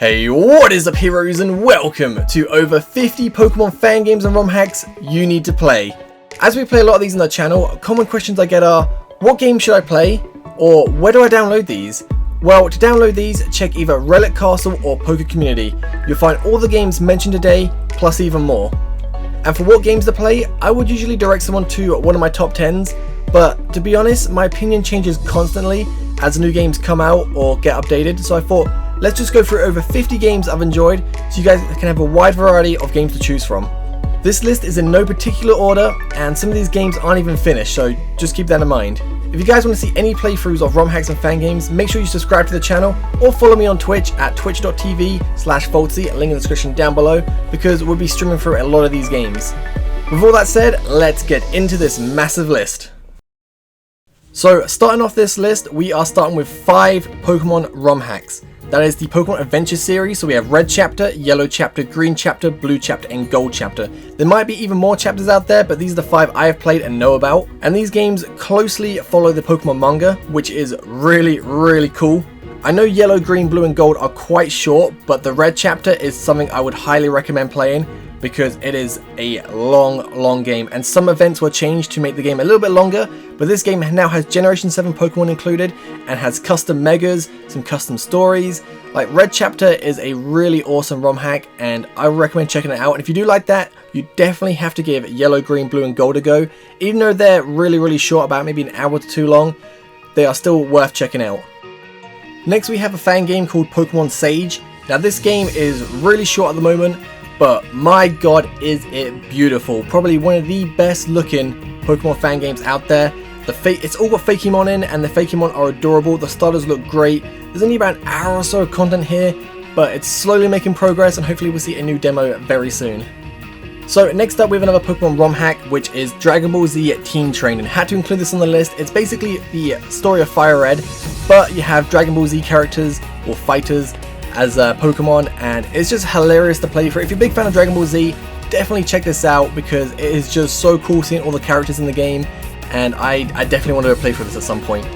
Hey, what is up heroes, and welcome to over 50 Pokemon fan games and ROM hacks you need to play. As we play a lot of these on the channel, common questions I get are, what game should I play? Or where do I download these? Well, to download these, check either Relic Castle or Poke Community. You'll find all the games mentioned today, plus even more. And for what games to play, I would usually direct someone to one of my top 10s, but to be honest, my opinion changes constantly as new games come out or get updated, so I thought, let's just go through over 50 games I've enjoyed so you guys can have a wide variety of games to choose from. This list is in no particular order, and some of these games aren't even finished, so just keep that in mind. If you guys want to see any playthroughs of ROM hacks and fan games, make sure you subscribe to the channel or follow me on Twitch at twitch.tv/Foldsy, link in the description down below, because we'll be streaming through a lot of these games. With all that said, let's get into this massive list. So starting off this list, we are starting with 5 Pokemon ROM hacks. That is the Pokemon Adventure series, so we have Red Chapter, Yellow Chapter, Green Chapter, Blue Chapter, and Gold Chapter. There might be even more chapters out there, but these are the 5 I have played and know about. And these games closely follow the Pokemon manga, which is really cool. I know Yellow, Green, Blue, and Gold are quite short, but the Red Chapter is something I would highly recommend playing, because it is a long game, and some events were changed to make the game a little bit longer, but this game now has Generation 7 Pokemon included and has custom megas, some custom stories. Like, Red Chapter is a really awesome ROM hack, and I would recommend checking it out. And if you do like that, you definitely have to give Yellow, Green, Blue, and Gold a go. Even though they're really short, about maybe an hour to 2 long, they are still worth checking out. Next we have a fan game called Pokemon Sage. Now this game is really short at the moment, but my god is it beautiful. Probably one of the best looking Pokemon fan games out there. It's all got Fakemon in, and the Fakemon are adorable. The starters look great. There's only about an hour or so of content here, but it's slowly making progress, and hopefully we'll see a new demo very soon. So next up we have another Pokemon ROM hack, which is Dragon Ball Z Team Training. Had to include this on the list. It's basically the story of Fire Red, but you have Dragon Ball Z characters or fighters as Pokemon, and it's just hilarious to play for. If you're a big fan of Dragon Ball Z, definitely check this out, because it is just so cool seeing all the characters in the game, and I definitely want to play for this at some point.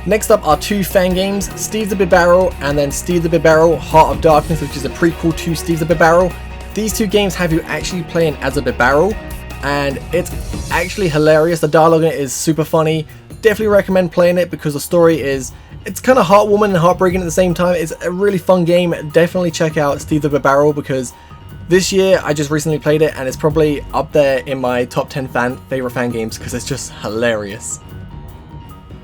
Next up are 2 fan games, Steve the Bibarel and then Steve the Bibarel Heart of Darkness, which is a prequel to Steve the Bibarel. These 2 games have you actually playing as a Bibarel, and it's actually hilarious. The dialogue in it is super funny. Definitely recommend playing it, because the story is, it's kind of heartwarming and heartbreaking at the same time. It's a really fun game. Definitely check out Steve the Bibarel, because this year I just recently played it, and it's probably up there in my top 10 favorite fan games, because it's just hilarious.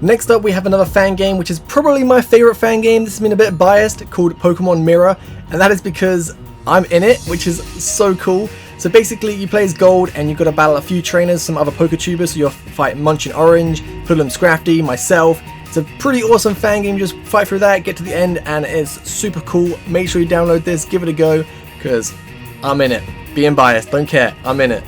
Next up we have another fan game, which is probably my favorite fan game. This has been a bit biased, called Pokemon Mirror, and that is because I'm in it, which is so cool. So basically you play as Gold, and you've got to battle a few trainers, some other Poketubers, so you'll fight Munchin Orange, Hoodlum Scrafty, myself. It's a pretty awesome fan game. Just fight through that, get to the end, and it's super cool. Make sure you download this, give it a go, because I'm in it. Being biased, don't care, I'm in it.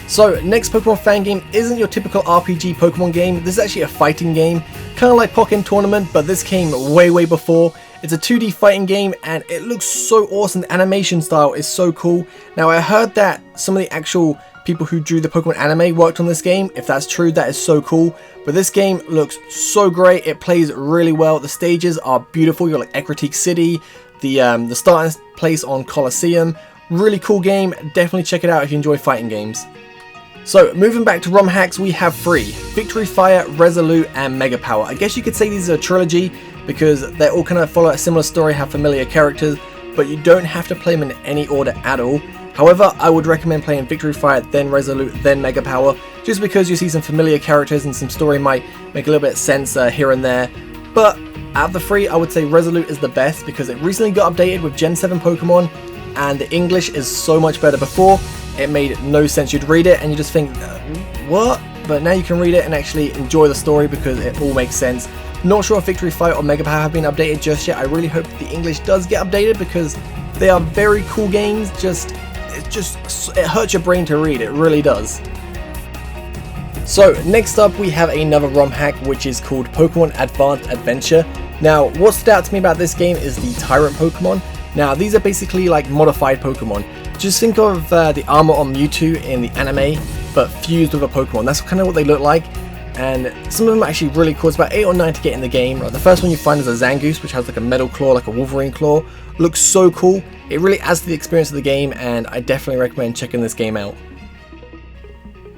So next Pokemon fan game isn't your typical RPG Pokemon game. This is actually a fighting game, kind of like Pokken Tournament, but this came way before. It's a 2D fighting game, and it looks so awesome. The animation style is so cool. Now I heard that some of the actual people who drew the Pokemon anime worked on this game. If that's true, that is so cool. But this game looks so great. It plays really well. The stages are beautiful. You're like Eclipse City, the starting place on Colosseum. Really cool game. Definitely check it out if you enjoy fighting games. So moving back to ROM hacks, we have 3: Victory Fire, Resolute, and Mega Power. I guess you could say these are a trilogy, because they all kind of follow a similar story, have familiar characters, but you don't have to play them in any order at all. However, I would recommend playing Victory Fire, then Resolute, then Mega Power, just because you see some familiar characters and some story might make a little bit of sense here and there. But out of the 3, I would say Resolute is the best, because it recently got updated with Gen 7 Pokemon, and the English is so much better. Before, it made no sense. You'd read it and you just think, what? But now you can read it and actually enjoy the story, because it all makes sense. Not sure if Victory Fire or Mega Power have been updated just yet. I really hope the English does get updated, because they are very cool games. It hurts your brain to read, it really does. So next up we have another ROM hack, which is called Pokemon Advanced Adventure. Now what stood out to me about this game is the Tyrant Pokemon. Now these are basically like modified Pokemon. Just think of the armor on Mewtwo in the anime, but fused with a Pokemon. That's kind of what they look like. and some of them are actually really cool. It's about 8 or 9 to get in the game. Like the first one you find is a Zangoose, which has like a metal claw, like a Wolverine claw. Looks so cool. It really adds to the experience of the game, and I definitely recommend checking this game out.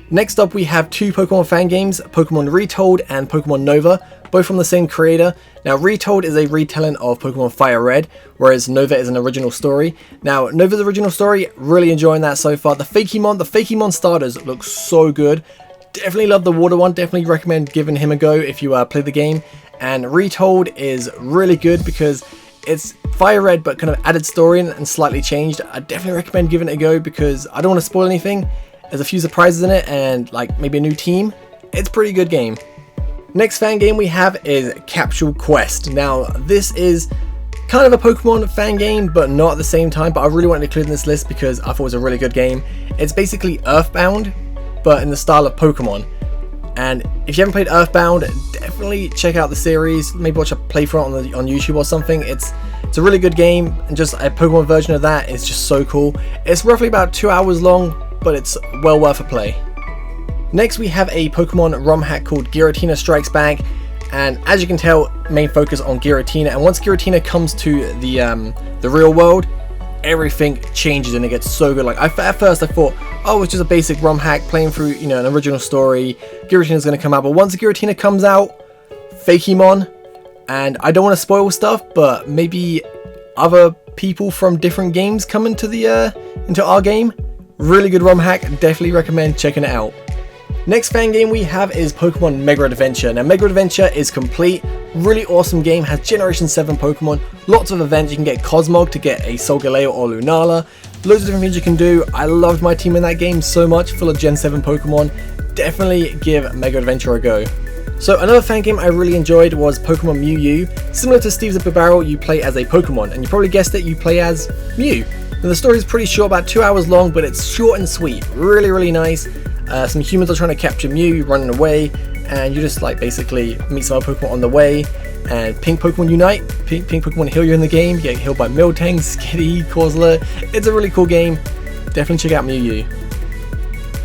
Next up we have 2 Pokemon fan games, Pokemon Retold and Pokemon Nova, both from the same creator. Now Retold is a retelling of Pokemon Fire Red, whereas Nova is an original story. Now Nova's original story, really enjoying that so far. The Fakemon starters look so good. Definitely love the water one, definitely recommend giving him a go if you play the game. And Retold is really good because it's Fire Red but kind of added story and slightly changed. I definitely recommend giving it a go because I don't want to spoil anything. There's a few surprises in it and like maybe a new team. It's a pretty good game. Next fan game we have is Capsule Quest. Now this is kind of a Pokemon fan game but not at the same time, but I really wanted to include in this list because I thought it was a really good game. It's basically Earthbound but in the style of Pokemon. And if you haven't played Earthbound, definitely check out the series. Maybe watch a playthrough on YouTube or something. It's a really good game, and just a Pokemon version of that is just so cool. It's roughly about 2 hours long, but it's well worth a play. Next we have a Pokemon ROM hack called Giratina Strikes Back, and as you can tell, main focus on Giratina. And once Giratina comes to the real world, everything changes and it gets so good. Like at first I thought, oh, it's just a basic ROM hack playing through, you know, an original story. Giratina's going to come out, but once Giratina comes out, Fakemon, and I don't want to spoil stuff, but maybe other people from different games come into our game. Really good ROM hack, definitely recommend checking it out. Next fan game we have is Pokemon Mega Adventure. Now Mega Adventure is complete, really awesome game, has Generation 7 Pokemon, lots of events. You can get Cosmog to get a Solgaleo or Lunala, loads of different things you can do. I loved my team in that game so much, full of Gen 7 Pokemon. Definitely give Mega Adventure a go. So another fan game I really enjoyed was Pokemon Mew U. Similar to Steve's Upper Barrel, you play as a Pokemon, and you probably guessed it, you play as Mew. And the story is pretty short, about 2 hours long, but it's short and sweet, really nice. Some humans are trying to capture Mew, running away, and you just like basically meet some other Pokemon on the way, and pink Pokemon unite, pink Pokemon heal you in the game. You get healed by Miltank, Skitty, Corsola. It's a really cool game, definitely check out Mew U.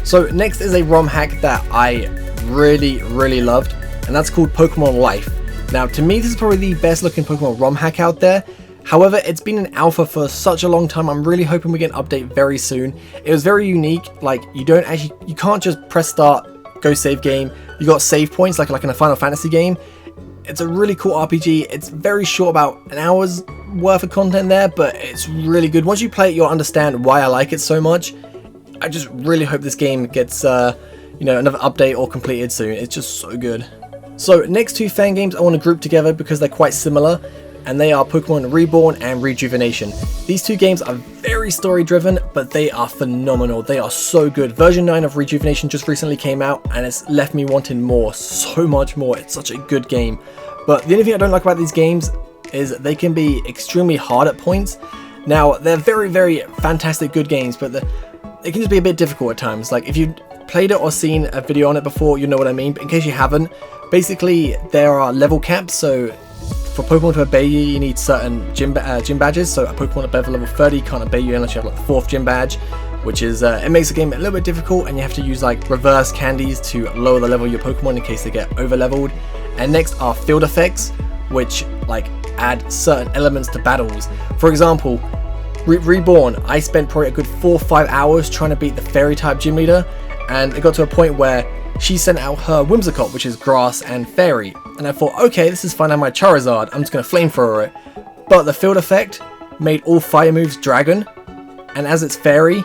So next is a ROM hack that I really loved, and that's called Pokemon Life. Now to me this is probably the best looking Pokemon ROM hack out there. However, it's been in alpha for such a long time. I'm really hoping we get an update very soon. It was very unique. Like you can't just press start, go save game. You got save points like in a Final Fantasy game. It's a really cool RPG. It's very short, about an hour's worth of content there, but it's really good. Once you play it, you'll understand why I like it so much. I just really hope this game gets another update or completed soon. It's just so good. So next 2 fan games I want to group together because they're quite similar, and they are Pokemon Reborn and Rejuvenation. These 2 games are very story driven, but they are phenomenal. They are so good. Version 9 of Rejuvenation just recently came out, and it's left me wanting more, so much more. It's such a good game. But the only thing I don't like about these games is they can be extremely hard at points. Now, they're very fantastic good games, but they can just be a bit difficult at times. Like if you played it or seen a video on it before, you know what I mean. But in case you haven't, basically there are level caps. So for Pokemon to obey you, you need certain gym badges. So a Pokemon at level 30 can't obey you unless you have like the 4th gym badge, which is it makes the game a little bit difficult, and you have to use like reverse candies to lower the level of your Pokemon in case they get over leveled. And next are field effects, which like add certain elements to battles. For example, Reborn, I spent probably a good 4 or 5 hours trying to beat the Fairy type gym leader, and it got to a point where she sent out her Whimsicott, which is grass and fairy, and I thought, okay, this is fine. I have my Charizard, I'm just going to flamethrower it. But the field effect made all fire moves dragon, and as it's fairy,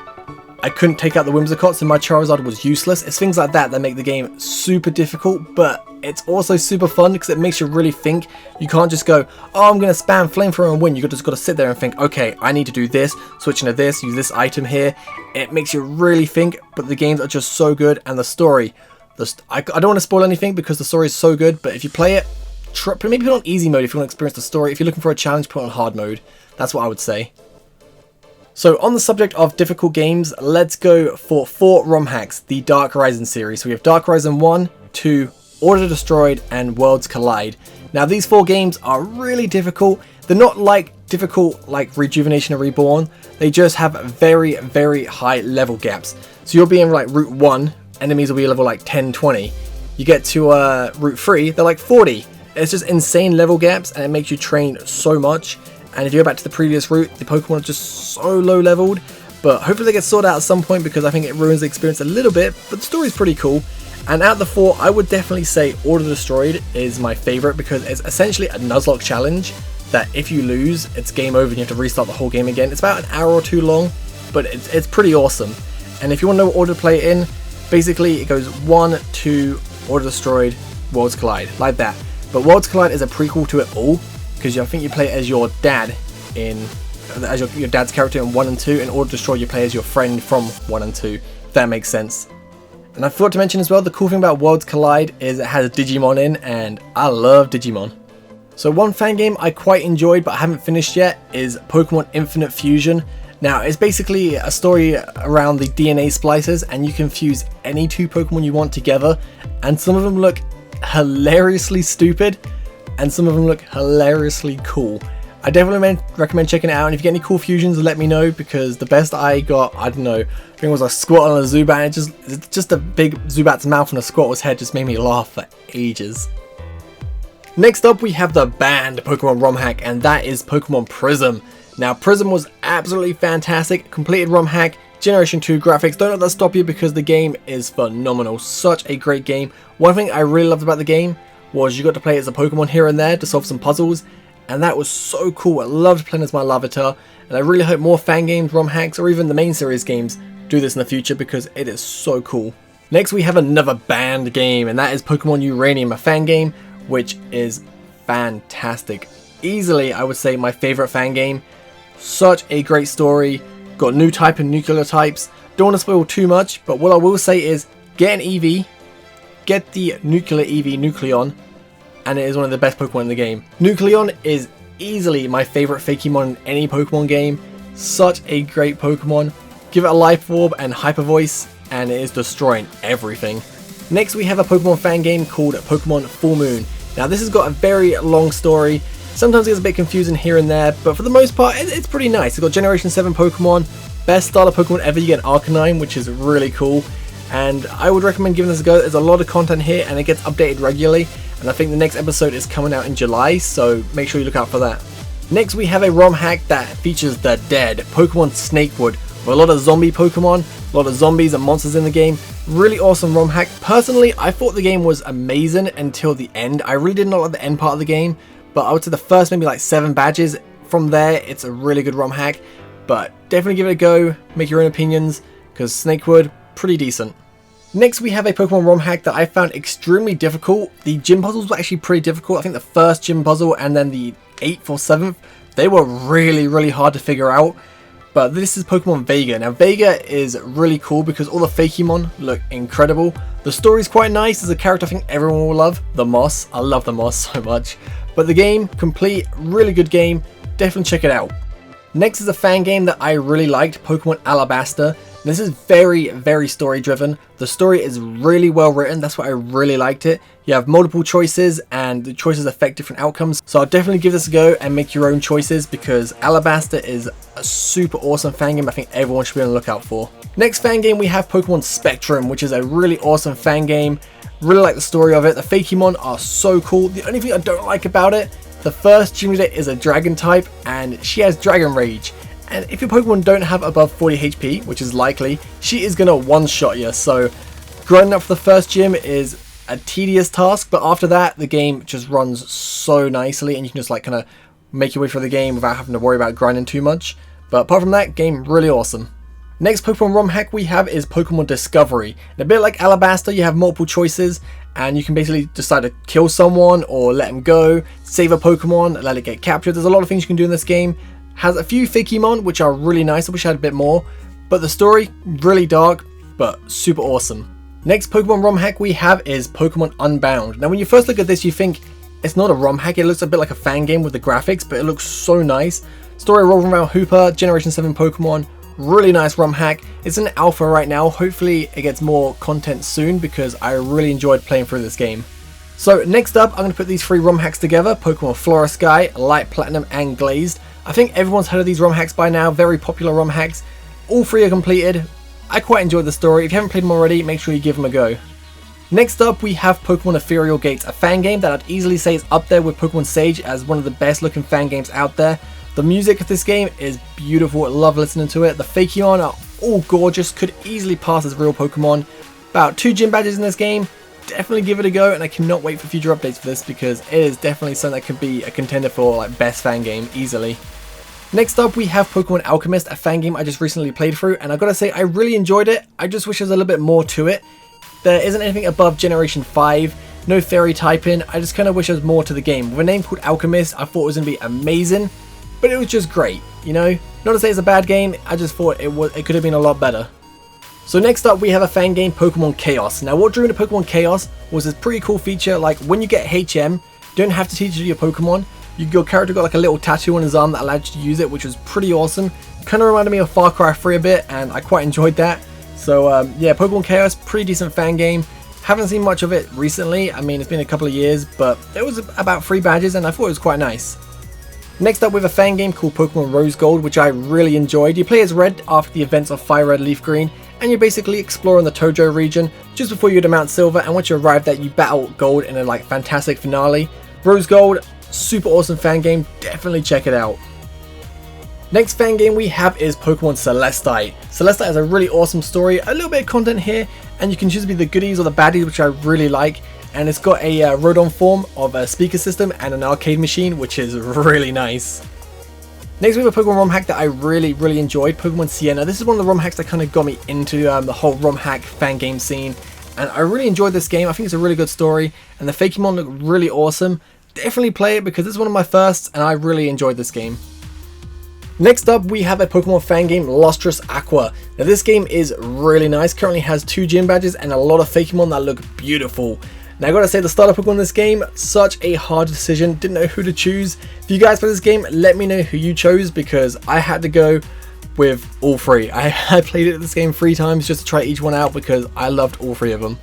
I couldn't take out the Whimsicott, so my Charizard was useless. It's things like that that make the game super difficult, but it's also super fun because it makes you really think. You can't just go, oh, I'm going to spam flamethrower and win. You just got to sit there and think, okay, I need to do this, switch into this, use this item here. It makes you really think, but the games are just so good, and the story, I don't want to spoil anything because the story is so good, but if you play it, maybe put on easy mode if you want to experience the story. If you're looking for a challenge, put on hard mode. That's what I would say. So on the subject of difficult games, let's go for 4 ROM hacks, the Dark Horizon series. So we have Dark Horizon 1, 2, Order Destroyed, and Worlds Collide. Now these 4 games are really difficult. They're not difficult like Rejuvenation or Reborn. They just have very high level gaps. So you'll be in like Route 1, enemies will be level like 10, 20. you get to Route 3, they're like 40. It's just insane level gaps, and it makes you train so much. And if you go back to the previous route, the Pokemon are just so low leveled. But hopefully they get sorted out at some point, because I think it ruins the experience a little bit. But the story's pretty cool. And out of the 4, I would definitely say Order Destroyed is my favourite, because it's essentially a Nuzlocke challenge that if you lose, it's game over and you have to restart the whole game again. It's about an hour or 2 long, but it's pretty awesome. And if you want to know what order to play it in, basically it goes 1, 2, Order Destroyed, Worlds Collide, like that. But Worlds Collide is a prequel to it all, because I think you play as your dad as your dad's character in 1 and 2, and Order Destroyed you play as your friend from 1 and 2, if that makes sense. And I forgot to mention as well, the cool thing about Worlds Collide is it has Digimon in, and I love Digimon. So one fan game I quite enjoyed but I haven't finished yet is Pokemon Infinite Fusion. Now it's basically a story around the DNA splicers, and you can fuse any 2 Pokemon you want together, and some of them look hilariously stupid and some of them look hilariously cool. I definitely recommend checking it out, and if you get any cool fusions, let me know, because the best I got, I don't know, I think it was a Squirtle and a Zubat, and it's just a big Zubat's mouth and a Squirtle's head just made me laugh for ages. Next up we have the banned Pokemon ROM hack, and that is Pokemon Prism. Now Prism was absolutely fantastic, completed ROM hack, Generation 2 graphics, don't let that stop you because the game is phenomenal, such a great game. One thing I really loved about the game was you got to play as a Pokemon here and there to solve some puzzles, and that was so cool. I loved playing as my Larvitar, and I really hope more fan games, ROM hacks, or even the main series games do this in the future, because it is so cool. Next we have another banned game, and that is Pokemon Uranium, a fan game, which is fantastic. Easily, I would say, my favorite fan game. Such a great story, got new type and nuclear types. Don't want to spoil too much, but what I will say is get an Eevee, get the nuclear Eevee Nucleon, and it is one of the best Pokemon in the game. Nucleon is easily my favorite Fakemon in any Pokemon game. Such a great Pokemon. Give it a Life Orb and Hyper Voice, and it is destroying everything. Next we have a Pokemon fan game called Pokemon Full Moon. Now this has got a very long story. Sometimes it gets a bit confusing here and there, but for the most part it's pretty nice. It's got Generation 7 Pokemon, best starter Pokemon ever, you get an Arcanine, which is really cool. And I would recommend giving this a go. There's a lot of content here and it gets updated regularly. And I think the next episode is coming out in July, so make sure you look out for that. Next we have a ROM hack that features the dead Pokemon Snakewood, with a lot of zombie Pokemon, a lot of zombies and monsters in the game. Really awesome ROM hack. Personally, I thought the game was amazing until the end. I really did not like the end part of the game, but I would say the first maybe like 7 badges. From there, it's a really good ROM hack, but definitely give it a go, make your own opinions, because Snakewood, pretty decent. Next we have a Pokemon ROM hack that I found extremely difficult. The gym puzzles were actually pretty difficult. I think the first gym puzzle and then the 8th or 7th, they were really hard to figure out. But this is Pokemon Vega. Now Vega is really cool because all the Fakemon look incredible. The story's quite nice. There's a character I think everyone will love, the Moss. I love the Moss so much. But the game, complete, really good game. Definitely check it out. Next is a fan game that I really liked, Pokemon Alabasta. This is very story driven. The story is really well written. That's why I really liked it. You have multiple choices and the choices affect different outcomes. So I'll definitely give this a go and make your own choices, because Alabasta is a super awesome fan game I think everyone should be on the lookout for. Next fan game we have Pokemon Spectrum, which is a really awesome fan game. Really like the story of it. The Fakemon are so cool. The only thing I don't like about it, the first gym leader is a dragon type and she has Dragon Rage. And if your Pokemon don't have above 40 HP, which is likely, she is going to one-shot you. So grinding up for the first gym is a tedious task, but after that, the game just runs so nicely and you can just like kind of make your way through the game without having to worry about grinding too much. But apart from that, game really awesome. Next Pokemon ROM hack we have is Pokemon Discovery. And a bit like Alabasta, you have multiple choices and you can basically decide to kill someone or let them go, save a Pokemon, let it get captured. There's a lot of things you can do in this game. Has a few Fakemon which are really nice. I wish I had a bit more, but the story really dark but super awesome. Next Pokemon ROM hack we have is Pokemon Unbound. Now when you first look at this you think it's not a ROM hack, it looks a bit like a fan game with the graphics, but it looks so nice. Story revolving around Hooper, Generation 7 Pokemon, really nice ROM hack. It's in alpha right now, hopefully it gets more content soon because I really enjoyed playing through this game. So next up I'm going to put these 3 ROM hacks together, Pokemon Flora Sky, Light Platinum and Glazed. I think everyone's heard of these ROM hacks by now, very popular ROM hacks. All 3 are completed. I quite enjoyed the story. If you haven't played them already, make sure you give them a go. Next up, we have Pokemon Ethereal Gates, a fan game that I'd easily say is up there with Pokemon Sage as one of the best looking fan games out there. The music of this game is beautiful, I love listening to it. The Fakemon are all gorgeous, could easily pass as real Pokemon. About 2 gym badges in this game, definitely give it a go, and I cannot wait for future updates for this because it is definitely something that could be a contender for like best fan game easily. Next up, we have Pokemon Alchemist, a fan game I just recently played through, and I gotta say I really enjoyed it. I just wish there was a little bit more to it. There isn't anything above Generation 5, no fairy typing. I just kind of wish there was more to the game. With a name called Alchemist, I thought it was going to be amazing, but it was just great, you know? Not to say it's a bad game, I just thought it could have been a lot better. So next up, we have a fan game, Pokemon Chaos. Now what drew me to Pokemon Chaos was this pretty cool feature, like when you get HM, you don't have to teach it to your Pokemon. Your character got like a little tattoo on his arm that allowed you to use it, which was pretty awesome. Kind of reminded me of Far Cry 3 a bit, and I quite enjoyed that. So yeah, Pokemon Chaos, pretty decent fan game. Haven't seen much of it recently. I mean, it's been a couple of years, but it was about 3 badges and I thought it was quite nice. Next up, we have a fan game called Pokemon Rose Gold, which I really enjoyed. You play as Red after the events of Fire Red Leaf Green, and you're basically exploring the Tojo region just before you go to Mount Silver, and once you arrive there, you battle Gold in a like fantastic finale. Rose Gold, super awesome fan game, definitely check it out. Next fan game we have is Pokemon Celestite. Celestite has a really awesome story, a little bit of content here, and you can choose to be the goodies or the baddies, which I really like. And it's got a Rodon form of a speaker system and an arcade machine, which is really nice. Next we have a Pokemon ROM hack that I really enjoyed, Pokemon Sienna. This is one of the ROM hacks that kind of got me into the whole ROM hack fan game scene. And I really enjoyed this game. I think it's a really good story, and the Fakemon look really awesome. Definitely play it because this is one of my firsts, and I really enjoyed this game. Next up, we have a Pokemon fan game, Lustrous Aqua. Now this game is really nice, currently has 2 gym badges and a lot of Fakemon that look beautiful. Now I gotta say, the starter Pokemon in this game, such a hard decision, didn't know who to choose. If you guys play this game, let me know who you chose because I had to go with all 3. I played this game 3 times just to try each one out because I loved all 3 of them.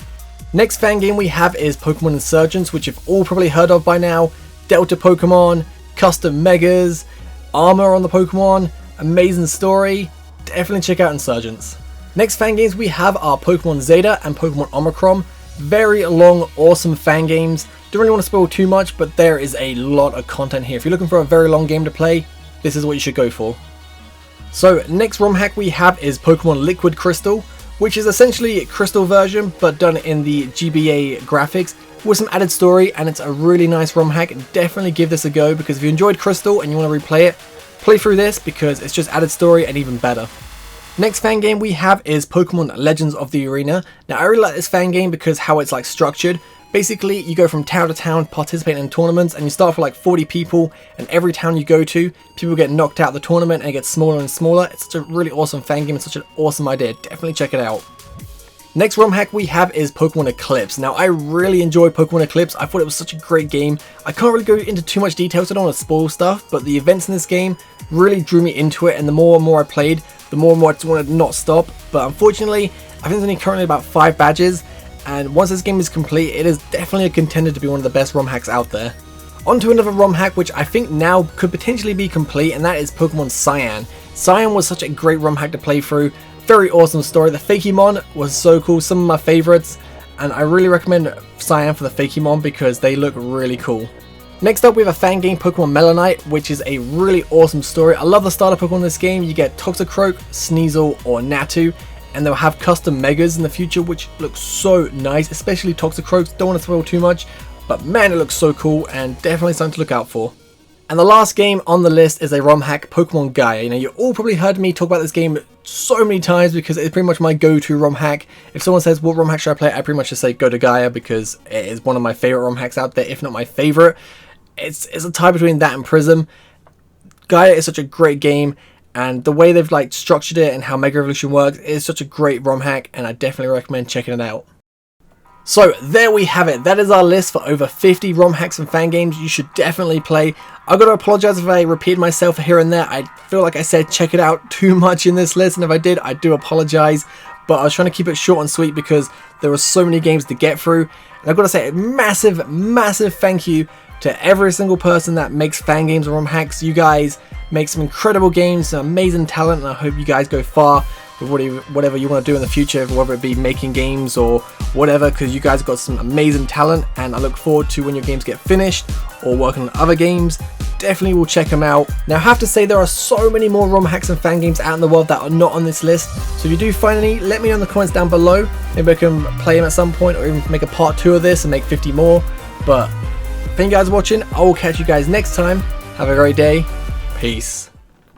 Next fan game we have is Pokemon Insurgence, which you've all probably heard of by now. Delta Pokemon, custom Megas, armor on the Pokemon, amazing story, definitely check out Insurgence. Next fan games we have are Pokemon Zeta and Pokemon Omicron. Very long, awesome fan games. Don't really want to spoil too much, but there is a lot of content here. If you're looking for a very long game to play, this is what you should go for. So next ROM hack we have is Pokemon Liquid Crystal, which is essentially a Crystal version, but done in the GBA graphics with some added story, and it's a really nice ROM hack. Definitely give this a go because if you enjoyed Crystal and you want to replay it, play through this because it's just added story and even better. Next fan game we have is Pokemon Legends of the Arena. Now I really like this fan game because how it's like structured. Basically you go from town to town participating in tournaments, and you start with like 40 people, and every town you go to, people get knocked out of the tournament and it gets smaller and smaller. It's such a really awesome fan game, it's such an awesome idea, definitely check it out. Next ROM hack we have is Pokemon Eclipse. Now I really enjoyed Pokemon Eclipse, I thought it was such a great game. I can't really go into too much detail so I don't want to spoil stuff, but the events in this game really drew me into it, and the more and more I played, the more and more I just wanted to not stop. But unfortunately, I think there's only currently about 5 badges, and once this game is complete, it is definitely a contender to be one of the best ROM hacks out there. On to another ROM hack which I think now could potentially be complete, and that is Pokemon Cyan. Cyan was such a great ROM hack to play through. Very awesome story. The Fakemon was so cool, some of my favorites, and I really recommend Cyan for the Fakemon because they look really cool. Next up we have a fan game, Pokemon Mellow, which is a really awesome story. I love the starter Pokemon in this game. You get Toxicroak, Sneasel or Natu, and they'll have custom Megas in the future which looks so nice, especially Toxicroak. Don't want to spoil too much, but man it looks so cool and definitely something to look out for. And the last game on the list is a ROM hack, Pokemon Gaia. You know, you all probably heard me talk about this game so many times because it's pretty much my go-to ROM hack. If someone says what ROM hack should I play, I pretty much just say go to Gaia because it is one of my favorite ROM hacks out there, if not my favorite. It's a tie between that and Prism. Gaia is such a great game, and the way they've like structured it and how Mega Evolution works is such a great ROM hack, and I definitely recommend checking it out. So there we have it. That is our list for over 50 ROM hacks and fan games you should definitely play. I've got to apologize if I repeat myself here and there. I feel like I said check it out too much in this list, and if I did, I do apologize. But I was trying to keep it short and sweet because there were so many games to get through. And I've got to say a massive thank you to every single person that makes fan games and ROM hacks. You guys make some incredible games, some amazing talent, and I hope you guys go far with whatever you want to do in the future, whether it be making games or whatever, because you guys got some amazing talent, and I look forward to when your games get finished or working on other games. Definitely will check them out. Now I have to say there are so many more ROM hacks and fan games out in the world that are not on this list, so if you do find any, let me know in the comments down below. Maybe I can play them at some point, or even make a part 2 of this and make 50 more. But thank you guys for watching. I will catch you guys next time. Have a great day. Peace.